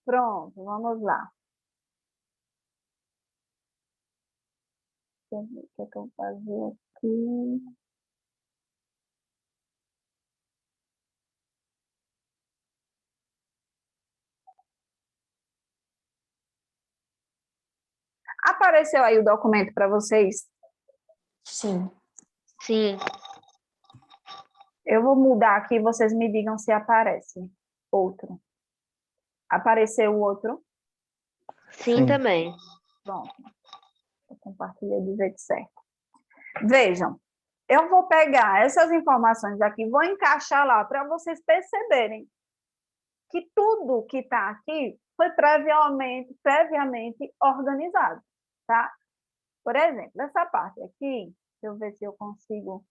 Pronto, vamos lá. Deixa eu ver o que é que eu vou fazer aqui. Apareceu aí o documento para vocês? Sim. Sim. Eu vou mudar aqui, vocês me digam se aparece outro. Apareceu o outro? Sim, também. Pronto. Eu compartilhei do jeito certo. Vejam, eu vou pegar essas informações aqui, vou encaixar lá para vocês perceberem que tudo que está aqui foi previamente organizado, tá? Por exemplo, essa parte aqui, deixa eu ver se eu consigo,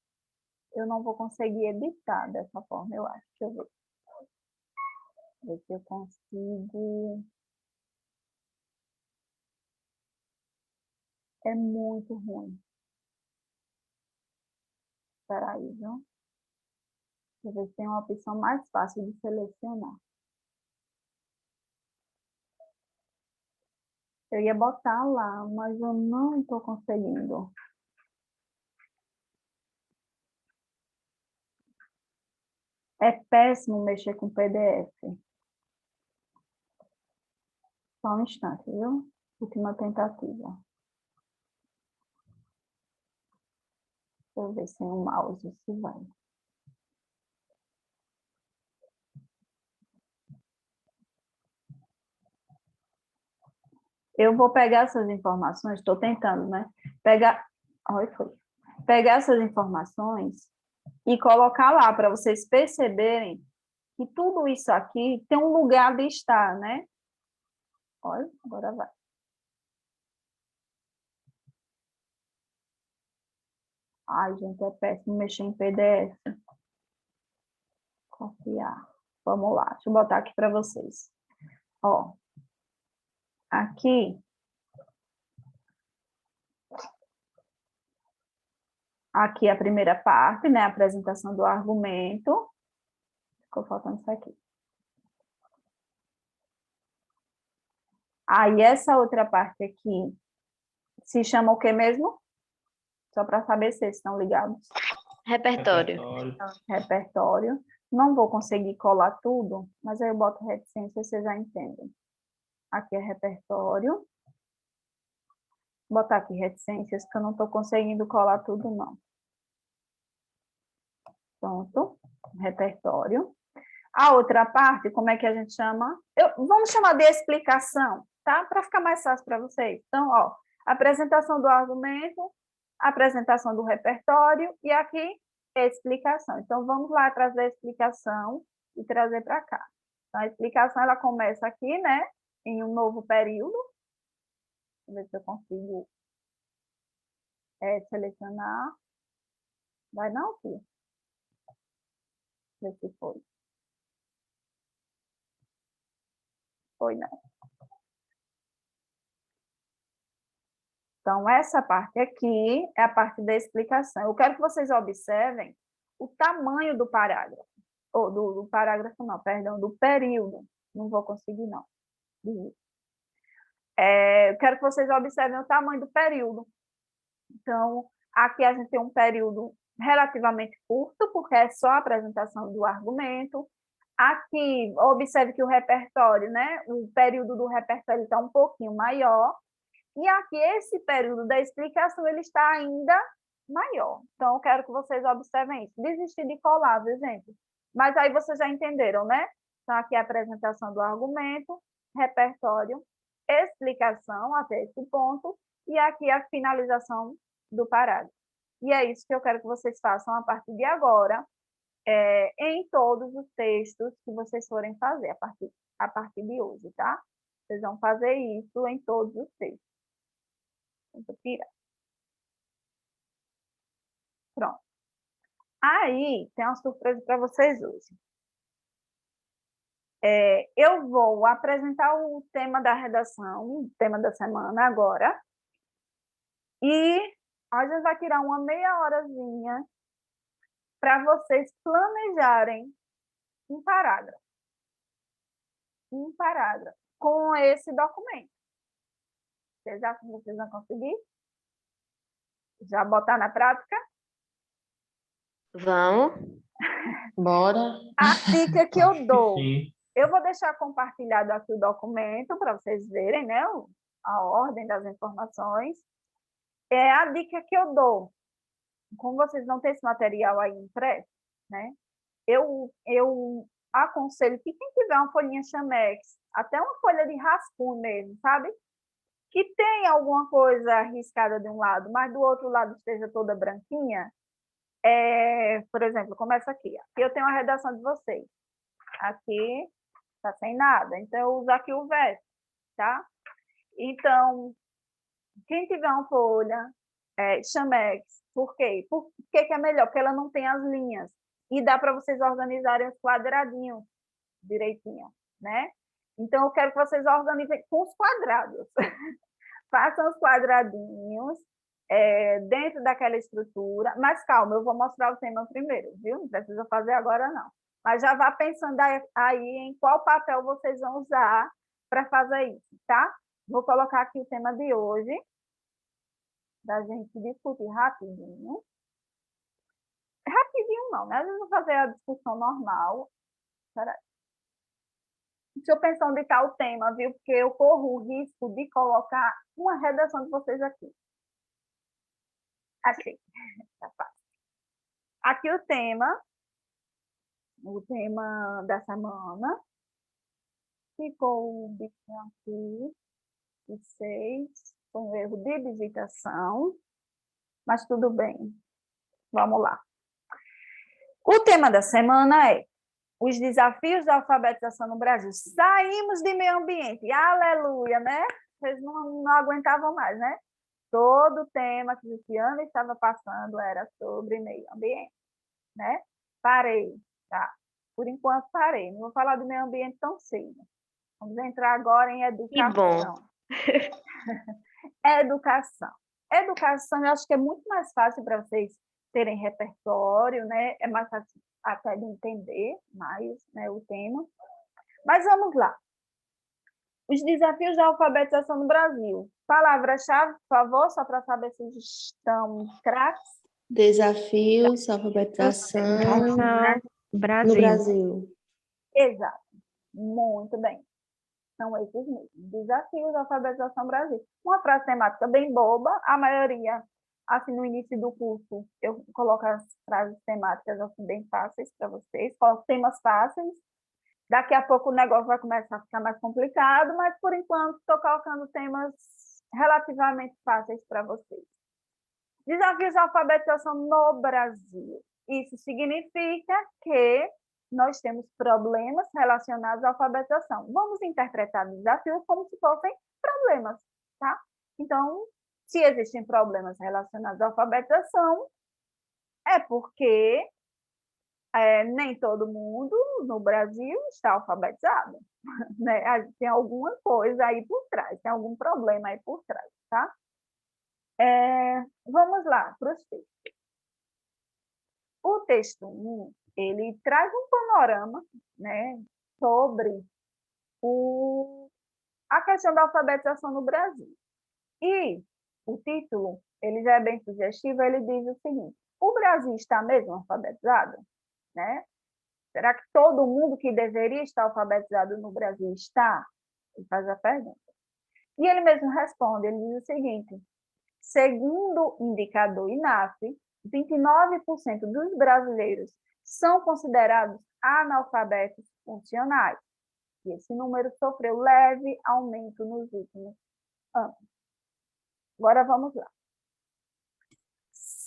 eu não vou conseguir editar dessa forma, eu acho, deixa eu ver se eu consigo. É muito ruim. Espera aí, viu? Deixa eu ver se tem uma opção mais fácil de selecionar. Eu ia botar lá, mas eu não estou conseguindo. É péssimo mexer com PDF. Só um instante, viu? Última tentativa. Deixa eu ver sem o mouse se vai. Eu vou pegar essas informações, estou tentando, né? Pegar essas informações e colocar lá para vocês perceberem que tudo isso aqui tem um lugar de estar, né? Olha, agora vai. Ai, gente, é péssimo mexer em PDF. Copiar. Vamos lá, deixa eu botar aqui para vocês. Ó, aqui a primeira parte, né? A apresentação do argumento. Ficou faltando isso aqui. Aí, essa outra parte aqui se chama o que mesmo? Só para saber se eles estão ligados. Repertório. Repertório. Não vou conseguir colar tudo, mas aí eu boto reticência, vocês já entendem. Aqui é repertório. Vou botar aqui reticências, porque eu não estou conseguindo colar tudo, não. Pronto. Repertório. A outra parte, como é que a gente chama? Vamos chamar de explicação, tá? Para ficar mais fácil para vocês. Então, ó, apresentação do argumento, apresentação do repertório e aqui explicação. Então, vamos lá trazer a explicação e trazer para cá. Então, a explicação, ela começa aqui, né? Em um novo período. Deixa eu ver se eu consigo selecionar. Vai não, filho? Deixa eu ver se foi. Foi não. Então, essa parte aqui é a parte da explicação. Eu quero que vocês observem o tamanho do parágrafo. Ou do parágrafo não, perdão, do período. Não vou conseguir, não. Eu quero que vocês observem o tamanho do período. Então, aqui a gente tem um período relativamente curto, porque é só a apresentação do argumento. Aqui, observe que o repertório, né? O período do repertório está um pouquinho maior. E aqui, esse período da explicação, ele está ainda maior. Então, eu quero que vocês observem isso. Desistir de colar, viu, gente? Mas aí vocês já entenderam, né? Então, aqui a apresentação do argumento, repertório, explicação até esse ponto, e aqui a finalização do parágrafo. E é isso que eu quero que vocês façam a partir de agora, em todos os textos que vocês forem fazer a partir de hoje, tá? Vocês vão fazer isso em todos os textos. Vou tirar. Pronto. Aí, tem uma surpresa para vocês hoje. Eu vou apresentar o tema da redação, o tema da semana agora, e a gente vai tirar uma meia horazinha para vocês planejarem um parágrafo com esse documento. Vocês acham que vocês vão conseguir? Já botar na prática? Vamos. Bora. A dica que eu dou, Sim. eu vou deixar compartilhado aqui o documento para vocês verem, né, a ordem das informações. A dica que eu dou, como vocês não têm esse material aí impresso, né, eu aconselho que quem tiver uma folhinha Chamex, até uma folha de rascunho mesmo, sabe? Que tem alguma coisa riscada de um lado, mas do outro lado esteja toda branquinha. Por exemplo, começa aqui. Aqui eu tenho a redação de vocês. Aqui está sem nada. Então, eu uso aqui o verso, tá? Então, quem tiver uma folha Chamex, por quê? Por que é melhor? Porque ela não tem as linhas. E dá para vocês organizarem os quadradinhos direitinho, né? Então, eu quero que vocês organizem com os quadrados. Façam os quadradinhos dentro daquela estrutura. Mas calma, eu vou mostrar o tema primeiro, viu? Não precisa fazer agora, não. Mas já vá pensando aí em qual papel vocês vão usar para fazer isso, tá? Vou colocar aqui o tema de hoje, da gente discutir rapidinho. Rapidinho não, né? A gente vai fazer a discussão normal. Peraí. Deixa eu pensar onde está o tema, viu? Porque eu corro o risco de colocar uma redação de vocês aqui. Achei. Tá fácil. Aqui o tema da semana. Ficou o bichinho aqui, de 6, foi um erro de digitação, mas tudo bem. Vamos lá. O tema da semana é os desafios da alfabetização no Brasil. Saímos de meio ambiente. Aleluia, né? Vocês não aguentavam mais, né? Todo o tema que Luciana estava passando era sobre meio ambiente, né? Parei, tá? Por enquanto parei. Não vou falar do meio ambiente tão cedo. Vamos entrar agora em educação. Que bom. Educação. Educação, eu acho que é muito mais fácil para vocês terem repertório, né? É mais fácil até de entender mais, né, o tema. Mas vamos lá. Os desafios da alfabetização no Brasil. Palavra-chave, por favor, só para saber se estão craques. Desafios, alfabetização no Brasil. Exato. Muito bem. São esses mesmos. Desafios da alfabetização no Brasil. Uma frase temática bem boba, a maioria, assim, no início do curso, eu coloco as frases temáticas assim, bem fáceis para vocês, coloco temas fáceis. Daqui a pouco o negócio vai começar a ficar mais complicado, mas, por enquanto, estou colocando temas relativamente fáceis para vocês. Desafios da alfabetização no Brasil. Isso significa que nós temos problemas relacionados à alfabetização. Vamos interpretar desafios como se fossem problemas, tá? Então, se existem problemas relacionados à alfabetização, é porque nem todo mundo no Brasil está alfabetizado, né? Tem alguma coisa aí por trás, tem algum problema aí por trás, tá? Vamos lá para os textos. O texto 1, ele traz um panorama, né, sobre a questão da alfabetização no Brasil. E o título, ele já é bem sugestivo, ele diz o seguinte: o Brasil está mesmo alfabetizado? Né? Será que todo mundo que deveria estar alfabetizado no Brasil está? Ele faz a pergunta. E ele mesmo responde, ele diz o seguinte: segundo o indicador INAF, 29% dos brasileiros são considerados analfabetos funcionais. E esse número sofreu leve aumento nos últimos anos. Agora vamos lá.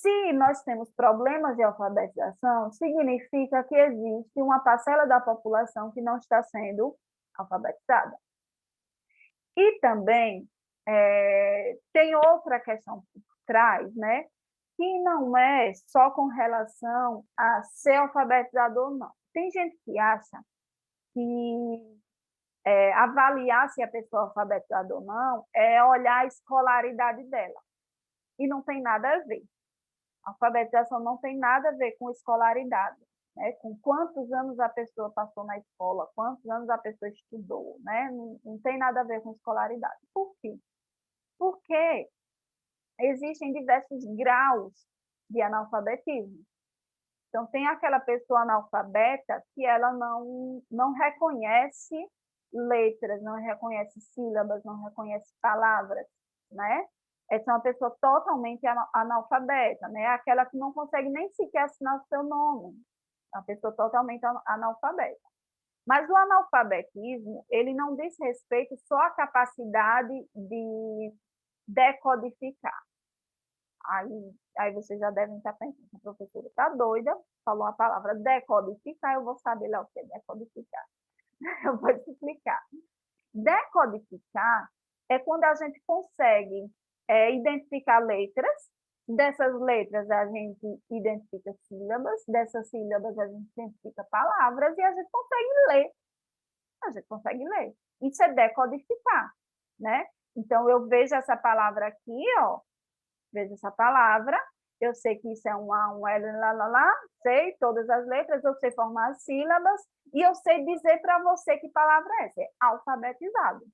Se nós temos problemas de alfabetização, significa que existe uma parcela da população que não está sendo alfabetizada. E também tem outra questão por trás, né? Que não é só com relação a ser alfabetizado ou não. Tem gente que acha que avaliar se a pessoa é alfabetizada ou não é olhar a escolaridade dela. E não tem nada a ver. A alfabetização não tem nada a ver com escolaridade, né? Com quantos anos a pessoa passou na escola, quantos anos a pessoa estudou, né? Não tem nada a ver com escolaridade. Por quê? Porque existem diversos graus de analfabetismo. Então, tem aquela pessoa analfabeta que ela não reconhece letras, não reconhece sílabas, não reconhece palavras, né? Essa é uma pessoa totalmente analfabeta, né? Aquela que não consegue nem sequer assinar o seu nome. É uma pessoa totalmente analfabeta. Mas o analfabetismo, ele não diz respeito só à capacidade de decodificar. Aí vocês já devem estar pensando, a professora está doida, falou a palavra decodificar, eu vou saber lá o que é decodificar. Eu vou te explicar. Decodificar é quando a gente consegue identificar letras, dessas letras a gente identifica sílabas, dessas sílabas a gente identifica palavras e a gente consegue ler. A gente consegue ler. Isso é decodificar, né? Então, eu vejo essa palavra aqui, ó, vejo essa palavra, eu sei que isso é um A, um L, lá, sei todas as letras, eu sei formar as sílabas e eu sei dizer para você que palavra é essa, é alfabetizado.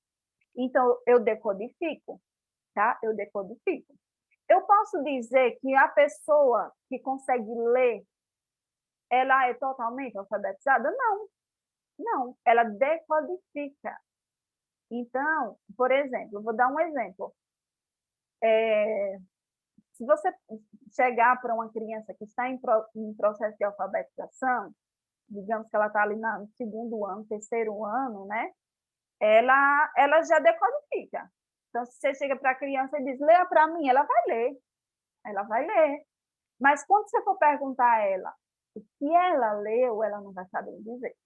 Então, eu decodifico, tá? Eu decodifico. Eu posso dizer que a pessoa que consegue ler, ela é totalmente alfabetizada? Não, não, ela decodifica. Então, por exemplo, eu vou dar um exemplo. Se você chegar para uma criança que está em processo de alfabetização, digamos que ela está ali no segundo ano, terceiro ano, né? Ela já decodifica. Então, se você chega para a criança e diz, leia para mim, ela vai ler. Ela vai ler. Mas quando você for perguntar a ela o que ela leu, ela não vai saber dizer.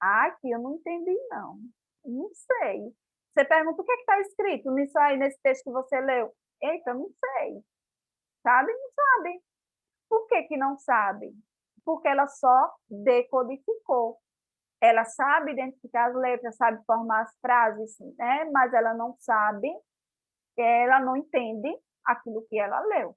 Aqui eu não entendi, não. Não sei. Você pergunta o que está escrito nisso aí, nesse texto que você leu. Eita, eu não sei. Sabe? Não sabe. Por que não sabe? Porque ela só decodificou. Ela sabe identificar as letras, sabe formar as frases, né? Mas ela não sabe, ela não entende aquilo que ela leu,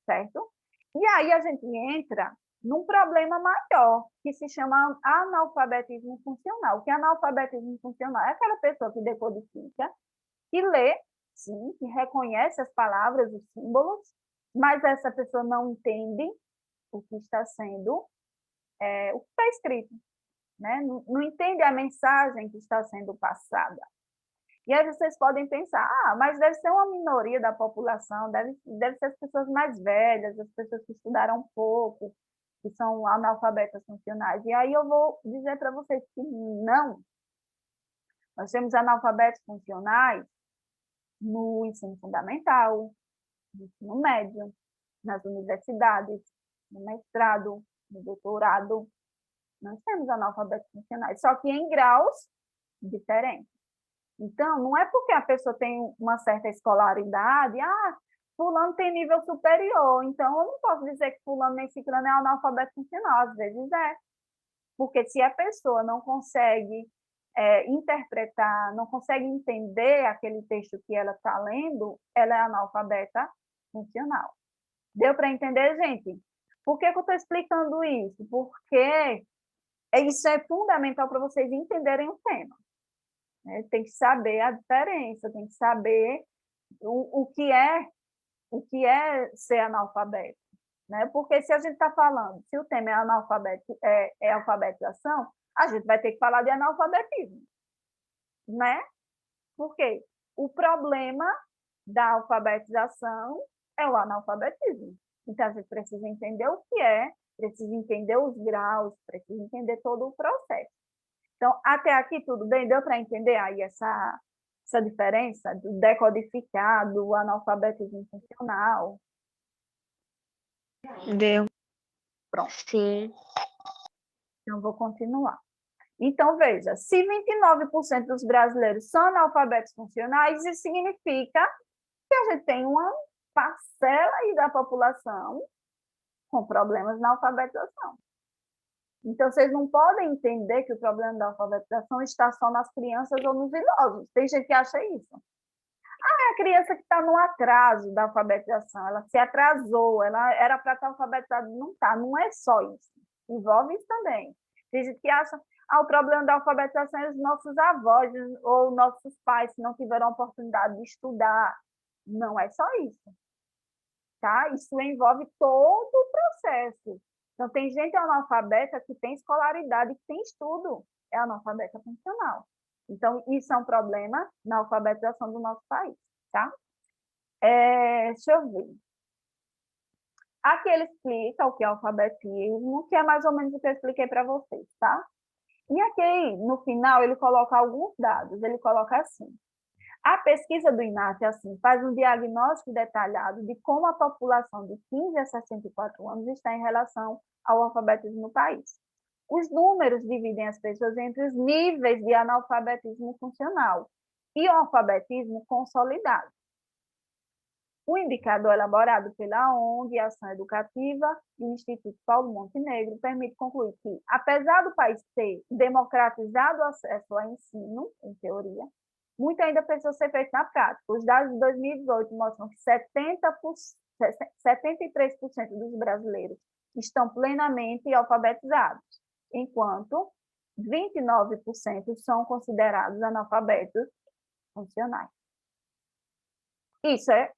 certo? E aí a gente entra num problema maior, que se chama analfabetismo funcional. O que é analfabetismo funcional? É aquela pessoa que decodifica, que lê, sim, que reconhece as palavras, os símbolos, mas essa pessoa não entende o que está sendo, o que está escrito, né? Não entende a mensagem que está sendo passada. E aí vocês podem pensar, mas deve ser uma minoria da população, deve ser as pessoas mais velhas, as pessoas que estudaram pouco, que são analfabetas funcionais. E aí eu vou dizer para vocês que não. Nós temos analfabetos funcionais no ensino fundamental, no ensino médio, nas universidades, no mestrado, no doutorado. Nós temos analfabetos funcionais, só que em graus diferentes. Então, não é porque a pessoa tem uma certa escolaridade, fulano tem nível superior, então eu não posso dizer que fulano nem ciclano é analfabeto funcional, às vezes é. Porque se a pessoa não consegue interpretar, não consegue entender aquele texto que ela está lendo, ela é analfabeta funcional. Deu para entender, gente? Por que eu estou explicando isso? Porque isso é fundamental para vocês entenderem o tema. Tem que saber a diferença, tem que saber o que é ser analfabeto. Né? Porque se a gente está falando, se o tema é alfabetização, a gente vai ter que falar de analfabetismo. Né? Por quê? O problema da alfabetização é o analfabetismo. Então, a gente precisa entender o que é, precisa entender os graus, precisa entender todo o processo. Então, até aqui tudo bem? Deu para entender aí essa diferença do decodificado, do analfabetismo funcional? Deu. Pronto. Sim. Então, vou continuar. Então, veja, se 29% dos brasileiros são analfabetos funcionais, isso significa que a gente tem uma parcela aí da população com problemas na alfabetização. Então, vocês não podem entender que o problema da alfabetização está só nas crianças ou nos idosos. Tem gente que acha isso. É a criança que está no atraso da alfabetização, ela se atrasou, ela era para estar alfabetizada, não está. Não é só isso. Envolve isso também. Tem gente que acha o problema da alfabetização é os nossos avós ou nossos pais que não tiveram a oportunidade de estudar. Não é só isso. Tá? Isso envolve todo o processo. Então, tem gente analfabeta que tem escolaridade, que tem estudo, é analfabeta funcional. Então, isso é um problema na alfabetização do nosso país, tá? Deixa eu ver. Aqui ele explica o que é alfabetismo, que é mais ou menos o que eu expliquei para vocês, tá? E aqui, no final, ele coloca alguns dados. Ele coloca assim: a pesquisa do INAT, assim, faz um diagnóstico detalhado de como a população de 15 a 64 anos está em relação ao alfabetismo no país. Os números dividem as pessoas entre os níveis de analfabetismo funcional e o alfabetismo consolidado. O indicador elaborado pela ONG Ação Educativa e o Instituto Paulo Montenegro permite concluir que, apesar do país ter democratizado o acesso ao ensino, em teoria, muito ainda precisa ser feito na prática. Os dados de 2018 mostram que 73% dos brasileiros estão plenamente alfabetizados, enquanto 29% são considerados analfabetos funcionais. Isso é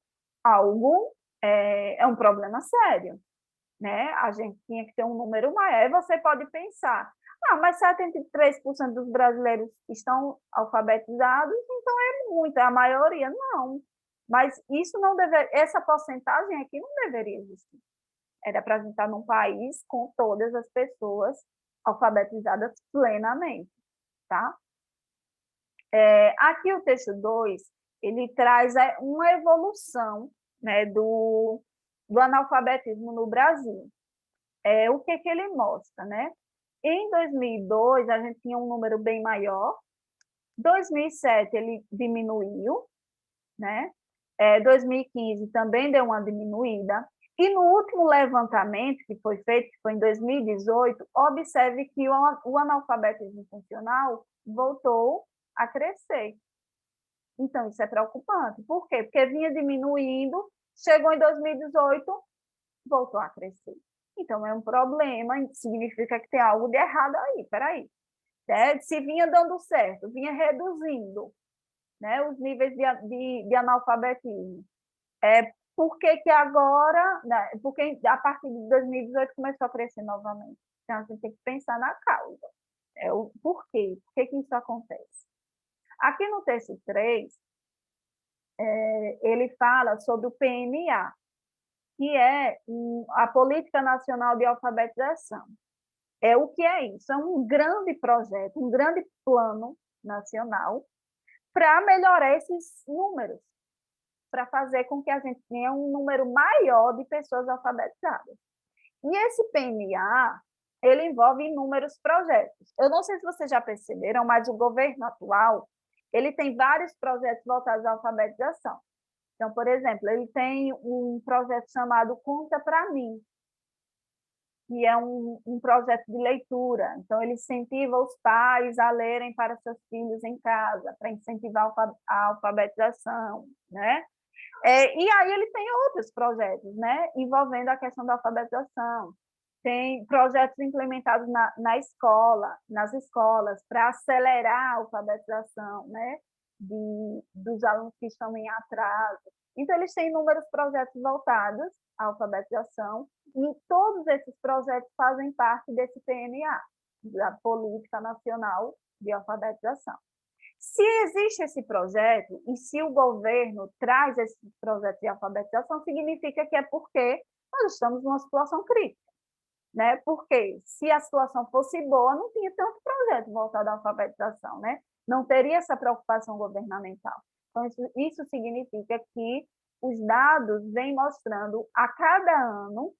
um problema sério, né? A gente tinha que ter um número maior. E você pode pensar, mas 73% dos brasileiros estão alfabetizados, então é muito, é a maioria. Não, mas isso não deveria, essa porcentagem aqui não deveria existir. Era para a gente estar num país com todas as pessoas alfabetizadas plenamente, tá? Aqui o texto 2, ele traz uma evolução, né, do analfabetismo no Brasil. O que ele mostra, né? Em 2002, a gente tinha um número bem maior. 2007, ele diminuiu, né? 2015 também deu uma diminuída. E no último levantamento que foi feito, que foi em 2018, observe que o analfabetismo funcional voltou a crescer. Então, isso é preocupante. Por quê? Porque vinha diminuindo, chegou em 2018, voltou a crescer. Então, é um problema, significa que tem algo de errado aí, peraí. Se vinha dando certo, vinha reduzindo, né, os níveis de analfabetismo. Por que agora, né, porque a partir de 2018 começou a crescer novamente? Então, a gente tem que pensar na causa. O porquê? Por que isso acontece? Aqui no texto 3, ele fala sobre o PNA, que é a Política Nacional de Alfabetização. O que é isso? É um grande projeto, um grande plano nacional para melhorar esses números, para fazer com que a gente tenha um número maior de pessoas alfabetizadas. E esse PNA, ele envolve inúmeros projetos. Eu não sei se vocês já perceberam, mas o governo atual, ele tem vários projetos voltados à alfabetização. Então, por exemplo, ele tem um projeto chamado Conta para Mim, que é um projeto de leitura. Então, ele incentiva os pais a lerem para seus filhos em casa, para incentivar a alfabetização, né? E aí ele tem outros projetos, né, envolvendo a questão da alfabetização. Tem projetos implementados nas escolas, para acelerar a alfabetização, né, dos alunos que estão em atraso. Então, eles têm inúmeros projetos voltados à alfabetização, e todos esses projetos fazem parte desse PNA, da Política Nacional de Alfabetização. Se existe esse projeto e se o governo traz esse projeto de alfabetização, significa que é porque nós estamos numa situação crítica, né? Porque se a situação fosse boa, não tinha tanto projeto voltado à alfabetização, né? Não teria essa preocupação governamental. Então, isso significa que os dados vêm mostrando a cada ano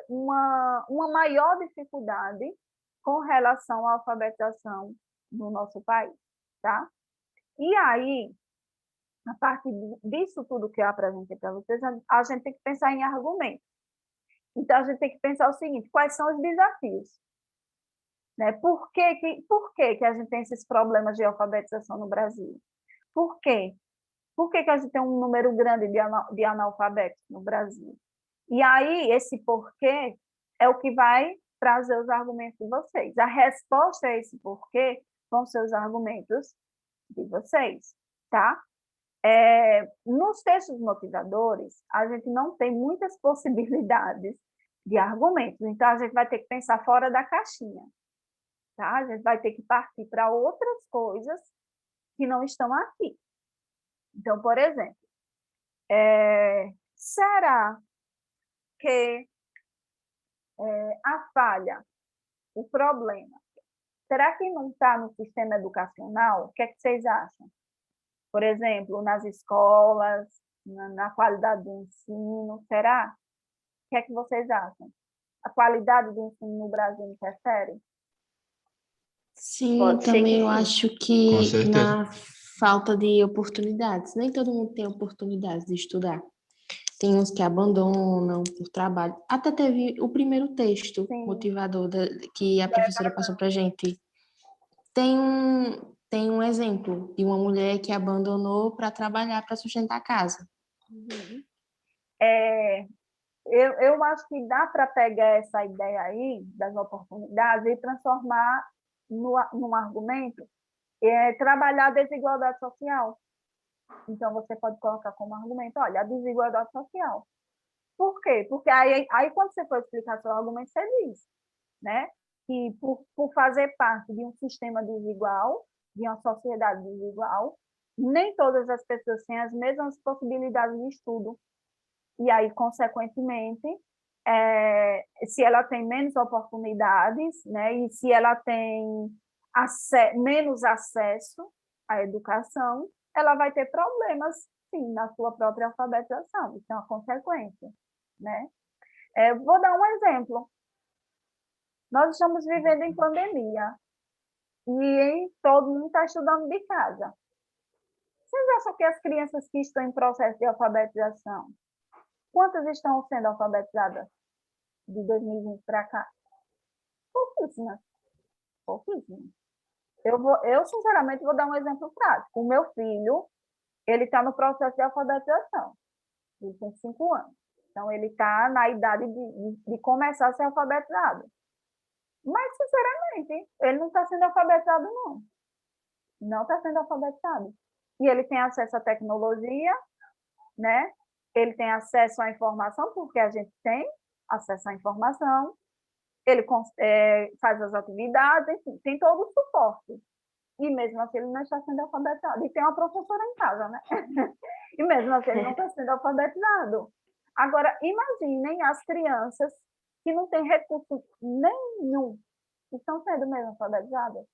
uma maior dificuldade com relação à alfabetização no nosso país, tá? E aí, a partir disso tudo que eu apresentei para vocês, a gente tem que pensar em argumentos. Então, a gente tem que pensar o seguinte: quais são os desafios? Né? Por que a gente tem esses problemas de alfabetização no Brasil? Por quê? Por que a gente tem um número grande de analfabetos no Brasil? E aí, esse porquê é o que vai trazer os argumentos de vocês. A resposta a esse porquê vão ser os argumentos de vocês, tá? Nos textos motivadores, a gente não tem muitas possibilidades de argumentos, então a gente vai ter que pensar fora da caixinha, tá? A gente vai ter que partir para outras coisas que não estão aqui. Então, por exemplo, será que a falha, o problema, será que não está no sistema educacional? O que é que vocês acham? Por exemplo, nas escolas, na qualidade do ensino, será? O que é que vocês acham? A qualidade do ensino no Brasil interfere? Sim, Pode ser que também eu sim. acho Com que certeza. na falta de oportunidades. Nem todo mundo tem oportunidades de estudar. Tem uns que abandonam por trabalho. Até teve o primeiro texto Sim. motivador que a professora passou para a gente. Tem um exemplo de uma mulher que abandonou para trabalhar, para sustentar a casa. Uhum. Eu acho que dá para pegar essa ideia aí das oportunidades e transformar num argumento, trabalhar a desigualdade social. Então, você pode colocar como argumento, olha, a desigualdade social. Por quê? Porque aí quando você for explicar seu argumento, você diz, né, que por fazer parte de um sistema desigual, de uma sociedade desigual, nem todas as pessoas têm as mesmas possibilidades de estudo. E aí, consequentemente, se ela tem menos oportunidades, né, e se ela tem menos acesso à educação, ela vai ter problemas, sim, na sua própria alfabetização. Isso é uma consequência, né? Vou dar um exemplo. Nós estamos vivendo em pandemia e todo mundo está estudando de casa. Vocês acham que as crianças que estão em processo de alfabetização, quantas estão sendo alfabetizadas de 2020 para cá? Pouquíssimas. Pouquíssimas. Eu, sinceramente, vou dar um exemplo prático. O meu filho, ele está no processo de alfabetização. Ele tem 5 anos. Então, ele está na idade de começar a ser alfabetizado. Mas, sinceramente, ele não está sendo alfabetizado, não. Não está sendo alfabetizado. E ele tem acesso à tecnologia, né? Ele tem acesso à informação, porque a gente tem acesso à informação. Ele faz as atividades, enfim, tem todo o suporte. E mesmo assim ele não está sendo alfabetizado. E tem uma professora em casa, né? E mesmo assim ele não está sendo alfabetizado. Agora, imaginem as crianças que não têm recurso nenhum, estão sendo mesmo alfabetizadas,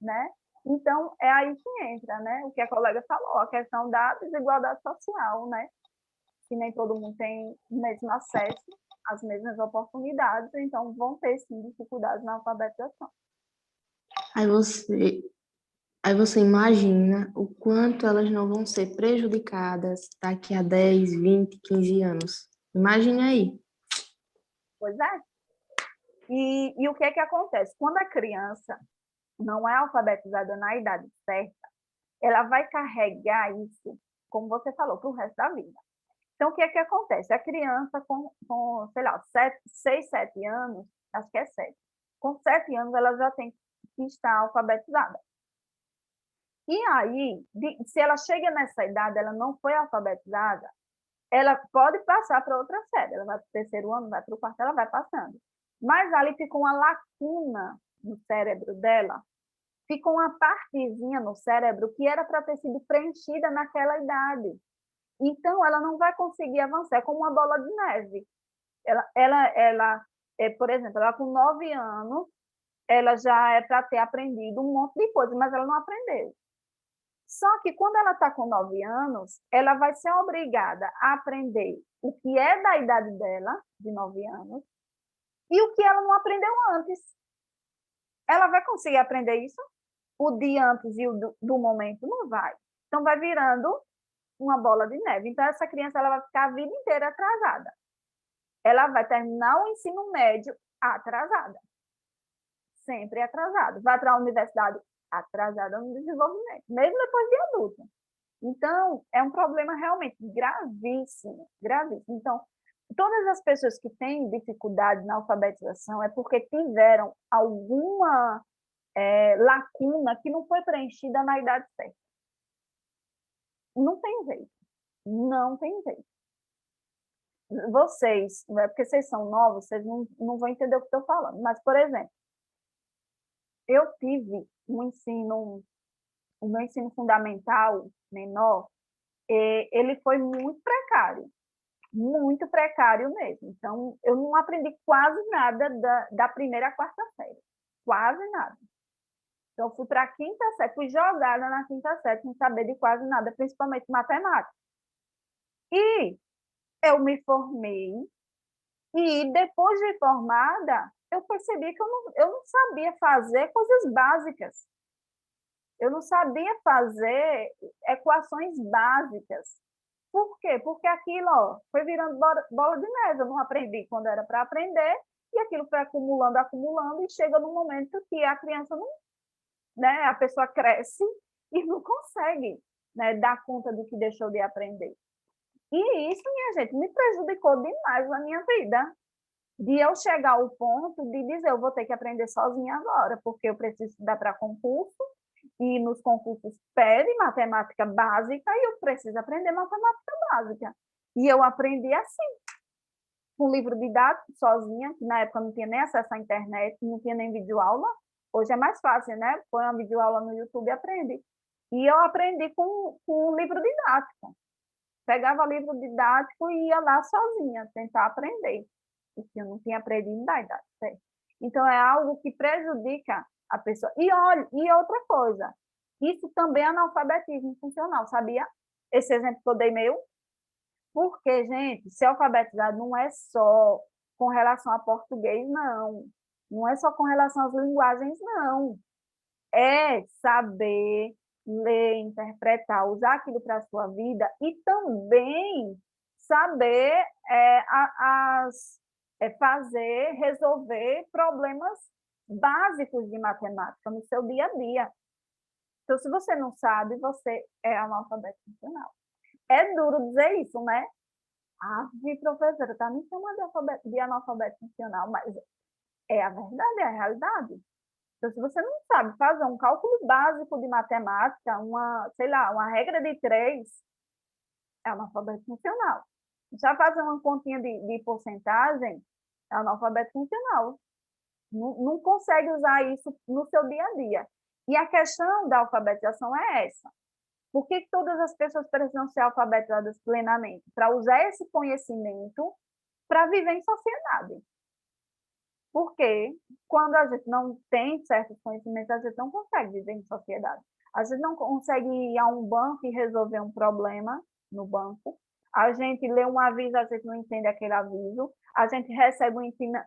né? Então, é aí que entra, né? O que a colega falou, a questão da desigualdade social, né? Que nem todo mundo tem o mesmo acesso, as mesmas oportunidades, então vão ter, sim, dificuldades na alfabetização. Aí você imagina o quanto elas não vão ser prejudicadas daqui a 10, 20, 15 anos. Imagine aí. Pois é. E o que é que acontece? Quando a criança não é alfabetizada na idade certa, ela vai carregar isso, como você falou, para o resto da vida. Então, o que é que acontece? A criança com sei lá, 6, 7 anos, acho que é 7, com 7 anos ela já tem que estar alfabetizada. E aí, se ela chega nessa idade, ela não foi alfabetizada, ela pode passar para outra série, ela vai para o 3º ano, vai para o 4º, ela vai passando. Mas ali fica uma lacuna no cérebro dela, fica uma partezinha no cérebro que era para ter sido preenchida naquela idade. Então, ela não vai conseguir avançar, é como uma bola de neve. Por exemplo, ela com 9 anos, ela já é para ter aprendido um monte de coisa, mas ela não aprendeu. Só que quando ela está com 9 anos, ela vai ser obrigada a aprender o que é da idade dela, de 9 anos, e o que ela não aprendeu antes. Ela vai conseguir aprender isso? O dia antes e o do momento? Não vai. Então, vai virando uma bola de neve. Então, essa criança ela vai ficar a vida inteira atrasada. Ela vai terminar o ensino médio atrasada. Sempre atrasada. Vai para a universidade atrasada no desenvolvimento, mesmo depois de adulta. Então, é um problema realmente gravíssimo, gravíssimo. Então, todas as pessoas que têm dificuldade na alfabetização é porque tiveram alguma lacuna que não foi preenchida na idade certa. Não tem jeito. Não tem jeito. Vocês, porque vocês são novos, vocês não vão entender o que estou falando. Mas, por exemplo, eu tive o meu ensino fundamental menor, ele foi muito precário mesmo. Então, eu não aprendi quase nada da primeira à quarta série, quase nada. Então, eu fui para a quinta série, fui jogada na quinta série sem saber de quase nada, principalmente matemática. E eu me formei, e depois de formada, eu percebi que eu não sabia fazer coisas básicas. Eu não sabia fazer equações básicas. Por quê? Porque aquilo foi virando bola de neve. Eu não aprendi quando era para aprender, e aquilo foi acumulando, acumulando, e chega num momento que a criança não, né, a pessoa cresce e não consegue, né, dar conta do que deixou de aprender. E isso, minha gente, me prejudicou demais na minha vida. De eu chegar ao ponto de dizer, eu vou ter que aprender sozinha agora, porque eu preciso estudar para concurso, e nos concursos pede matemática básica, e eu preciso aprender matemática básica. E eu aprendi assim, com livro didático, sozinha, que na época não tinha nem acesso à internet, não tinha nem videoaula. Hoje é mais fácil, né? Põe uma videoaula no YouTube e aprende. E eu aprendi com livro didático. Pegava livro didático e ia lá sozinha, tentar aprender. Porque eu não tinha aprendido da idade certa. Então, é algo que prejudica a pessoa. E olha, e outra coisa, isso também é analfabetismo funcional, sabia? Esse exemplo que eu dei meu. Porque, gente, ser alfabetizado não é só com relação a português, não. Não é só com relação às linguagens, não. É saber ler, interpretar, usar aquilo para a sua vida e também saber fazer, resolver problemas básicos de matemática no seu dia a dia. Então, se você não sabe, você é analfabeto funcional. É duro dizer isso, né? Professora, está me chamando de analfabeto funcional, mas é a verdade, é a realidade. Então, se você não sabe fazer um cálculo básico de matemática, uma regra de 3, é analfabeto funcional. Já fazer uma continha de porcentagem, é analfabeto funcional. Não consegue usar isso no seu dia a dia. E a questão da alfabetização é essa. Por que todas as pessoas precisam ser alfabetizadas plenamente? Para usar esse conhecimento para viver em sociedade. Porque quando a gente não tem certos conhecimentos, a gente não consegue viver em sociedade. A gente não consegue ir a um banco e resolver um problema no banco. A gente lê um aviso, a gente não entende aquele aviso. A gente recebe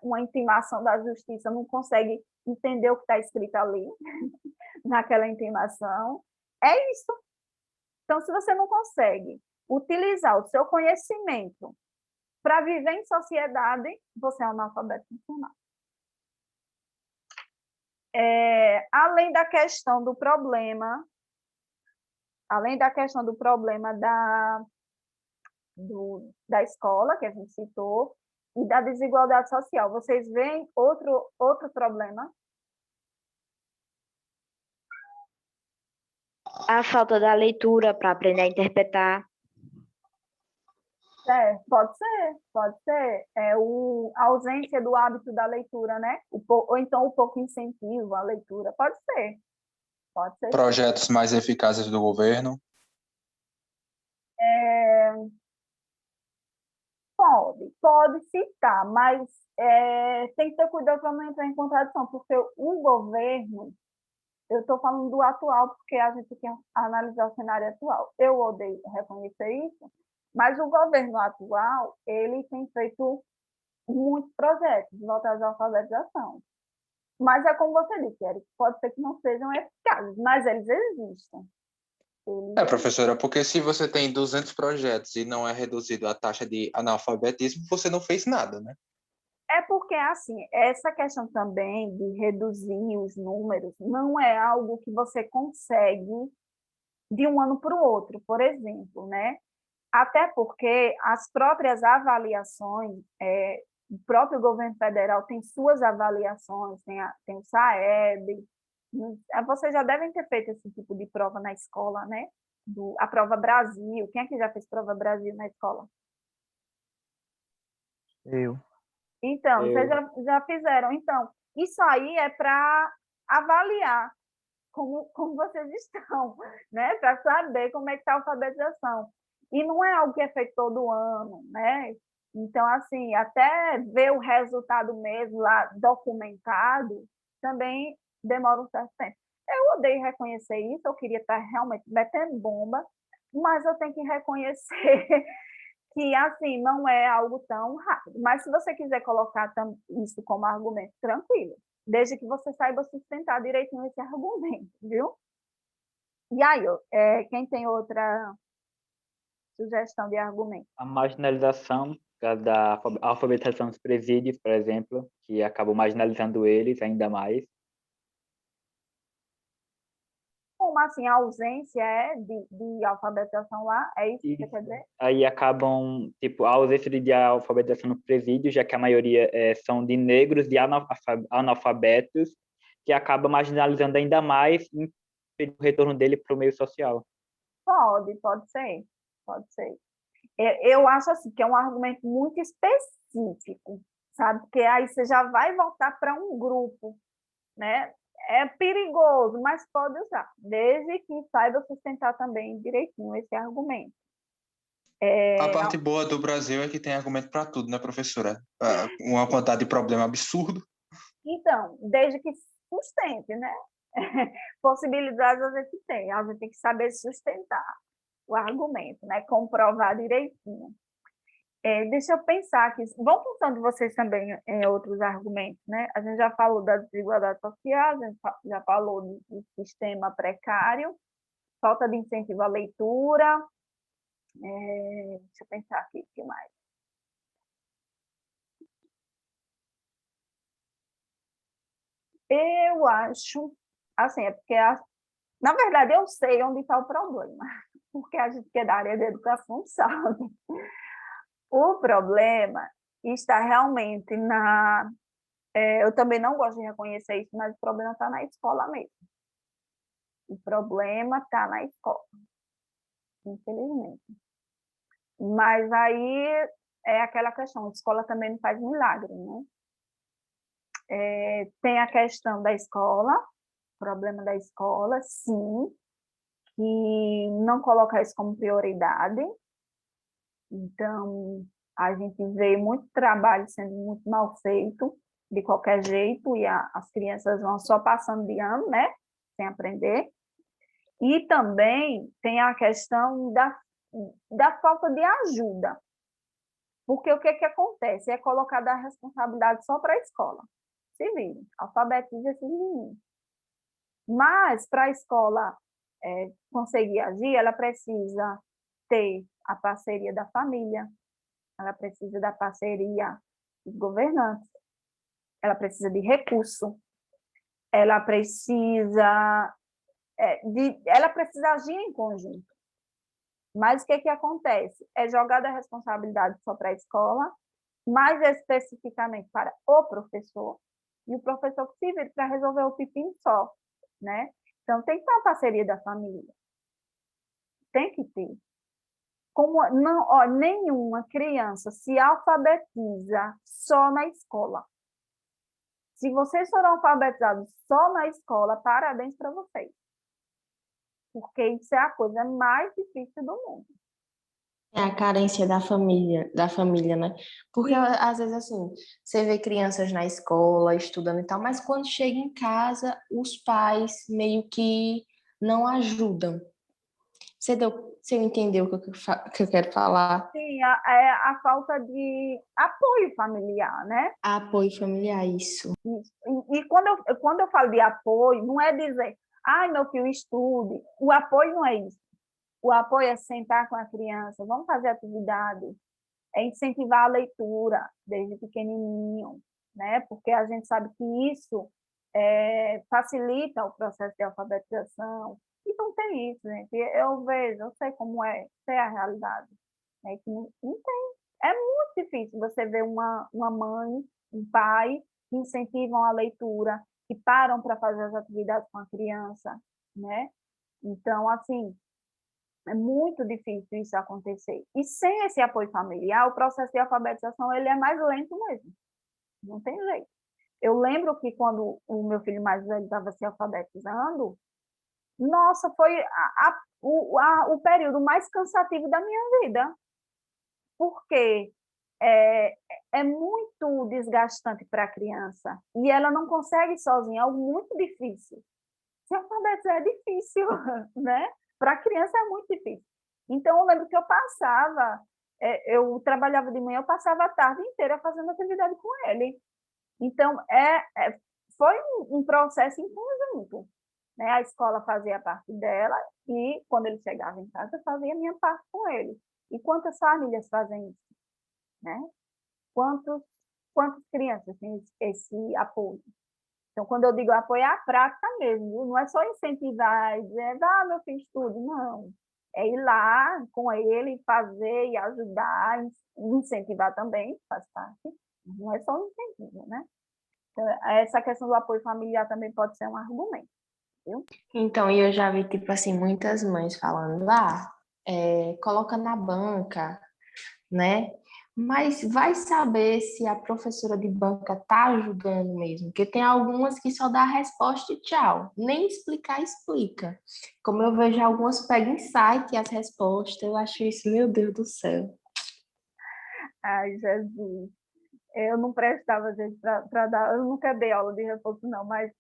uma intimação da justiça, não consegue entender o que está escrito ali, naquela intimação. É isso. Então, se você não consegue utilizar o seu conhecimento para viver em sociedade, você é um analfabeto funcional. Além da questão do problema da escola, que a gente citou, e da desigualdade social, vocês veem outro problema? A falta da leitura para aprender a interpretar. Pode ser. A ausência do hábito da leitura, né? Ou então o pouco incentivo à leitura, pode ser. Projetos mais eficazes do governo. Pode citar, mas tem que ter cuidado para não entrar em contradição, porque o governo, Eu estou falando do atual, porque a gente quer analisar o cenário atual. Eu odeio reconhecer isso, mas o governo atual, ele tem feito muitos projetos voltados à alfabetização. Mas é como você disse, Eric, pode ser que não sejam eficazes, mas eles existem. Professora, porque se você tem 200 projetos e não é reduzido a taxa de analfabetismo, você não fez nada, né? É porque, assim, essa questão também de reduzir os números não é algo que você consegue de um ano para o outro, por exemplo, né? Até porque as próprias avaliações, o próprio governo federal tem suas avaliações, tem o SAEB, vocês já devem ter feito esse tipo de prova na escola, né? A prova Brasil. Quem é que já fez prova Brasil na escola? Eu. Então, vocês já fizeram. Então, isso aí é para avaliar como vocês estão, né? Para saber como é que está a alfabetização. E não é algo que é feito todo ano, né? Então, assim, até ver o resultado mesmo lá documentado, também demora um certo tempo. Eu odeio reconhecer isso, eu queria estar realmente metendo bomba, mas eu tenho que reconhecer que, assim, não é algo tão rápido. Mas se você quiser colocar isso como argumento, tranquilo, desde que você saiba sustentar direitinho esse argumento, viu? E aí, quem tem outra sugestão de argumento? A marginalização da alfabetização dos presídios, por exemplo, que acabam marginalizando eles ainda mais. Como assim, a ausência de alfabetização lá? É isso que você quer dizer? Aí acabam, tipo, a ausência de alfabetização no presídio, já que a maioria são de negros, de analfabetos, que acaba marginalizando ainda mais e impede o retorno dele para o meio social. Pode ser, pode ser. Eu acho assim, que é um argumento muito específico, sabe? Porque aí você já vai voltar para um grupo, né? É perigoso, mas pode usar, desde que saiba sustentar também direitinho esse argumento. A parte boa do Brasil é que tem argumento para tudo, né, professora? Uma quantidade de problema absurdo. Então, desde que sustente, né? Possibilidades a gente tem que saber sustentar o argumento, né? Comprovar direitinho. Deixa eu pensar aqui. Vão pensando vocês também em outros argumentos, né? A gente já falou da desigualdade social, a gente já falou do sistema precário, falta de incentivo à leitura. Deixa eu pensar aqui, o que mais? Eu acho, assim, é porque, na verdade, eu sei onde está o problema, porque a gente que é da área de educação sabe. O problema está realmente eu também não gosto de reconhecer isso, mas o problema está na escola mesmo. O problema está na escola, infelizmente. Mas aí é aquela questão, a escola também não faz milagre, né? Tem a questão da escola, problema da escola, sim, que não colocar isso como prioridade. Então, a gente vê muito trabalho sendo muito mal feito, de qualquer jeito, e as crianças vão só passando de ano, né? Sem aprender. E também tem a questão da falta de ajuda. Porque o que acontece? É colocar a responsabilidade só para a escola. Se virem, alfabetiza esses meninos. Mas, para a escola conseguir agir, ela precisa ter a parceria da família, ela precisa da parceria dos governantes, ela precisa de recurso, ela precisa agir em conjunto. Mas o que acontece? É jogada a responsabilidade só para a escola, mais especificamente para o professor, e o professor que se vira para resolver o pepino só, né? Então, tem que ter uma parceria da família. Tem que ter. Nenhuma criança se alfabetiza só na escola. Se vocês foram alfabetizados só na escola, parabéns para vocês. Porque isso é a coisa mais difícil do mundo. É a carência da família, né? Porque às vezes assim, você vê crianças na escola estudando e tal, mas quando chega em casa, os pais meio que não ajudam. Você entendeu o que eu quero falar? Sim, a falta de apoio familiar, né? Apoio familiar, isso. E quando eu falo de apoio, não é dizer, ai, meu filho, estude. O apoio não é isso. O apoio é sentar com a criança, vamos fazer atividade, é incentivar a leitura desde pequenininho, né? Porque a gente sabe que isso facilita o processo de alfabetização. E não tem isso, gente. Eu vejo, eu sei como é, sei a realidade. Né? Que não tem. É muito difícil você ver uma mãe, um pai que incentivam a leitura, que param para fazer as atividades com a criança, né? Então, assim, é muito difícil isso acontecer. E sem esse apoio familiar, o processo de alfabetização ele é mais lento mesmo. Não tem jeito. Eu lembro que quando o meu filho mais velho estava se alfabetizando, nossa, foi o período mais cansativo da minha vida, porque é, é muito desgastante para a criança e ela não consegue sozinha, é algo muito difícil. Se alfabetizar é difícil, né? Para a criança é muito difícil. Então, eu lembro que eu trabalhava de manhã, eu passava a tarde inteira fazendo atividade com ele. Então, foi um processo em conjunto. Né? A escola fazia a parte dela e, quando ele chegava em casa, eu fazia a minha parte com ele. E quantas famílias fazem isso? Né? Quantas crianças têm esse apoio? Então, quando eu digo apoio, é a prática mesmo, não é só incentivar e dizer, meu filho, estude, não. É ir lá com ele, fazer e ajudar, incentivar também, faz parte, não é só um incentivo, né? Então, essa questão do apoio familiar também pode ser um argumento, viu? Então, e eu já vi, tipo assim, muitas mães falando, coloca na banca, né? Mas vai saber se a professora de banca tá ajudando mesmo, porque tem algumas que só dá a resposta e tchau, nem explicar explica. Como eu vejo algumas pegam em site as respostas, eu acho isso, meu Deus do céu. Ai, Jesus. Eu não prestava, gente, para dar. Eu nunca dei aula de reforço, não, mas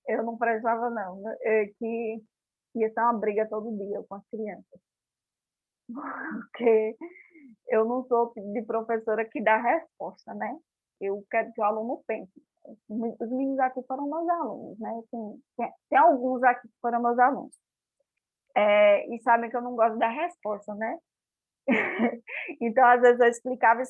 eu não prestava, não. Que ia ser uma briga todo dia com as crianças. Porque eu não sou o tipo de professora que dá resposta, né? Eu quero que o aluno pense. Os meninos aqui foram meus alunos, né? Tem alguns aqui que foram meus alunos. E sabem que eu não gosto da resposta, né? Então, às vezes, eu explicava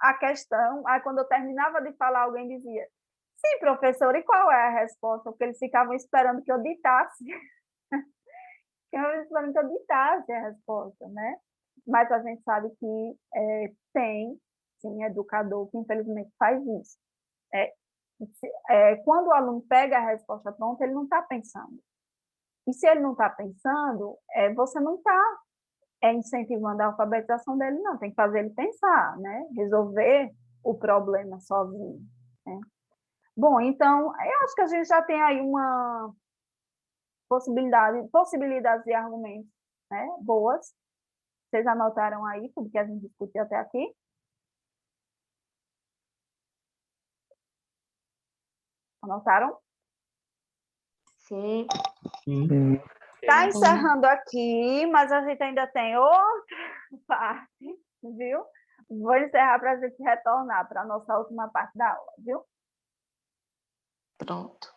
a questão, aí quando eu terminava de falar, alguém dizia, sim, professor, e qual é a resposta? Porque eles ficavam esperando que eu ditasse, esperando que eu ditasse a resposta, né? Mas a gente sabe que tem, sim, educador que infelizmente faz isso. Quando o aluno pega a resposta pronta, ele não está pensando. E se ele não está pensando, você não está incentivando a alfabetização dele, não. Tem que fazer ele pensar, né? Resolver o problema sozinho. Né? Bom, então, eu acho que a gente já tem aí uma possibilidades de argumentos, né? Boas. Vocês anotaram aí tudo que a gente discutiu até aqui? Anotaram? Sim. Está encerrando aqui, mas a gente ainda tem outra parte, viu? Vou encerrar para a gente retornar para a nossa última parte da aula, viu? Pronto.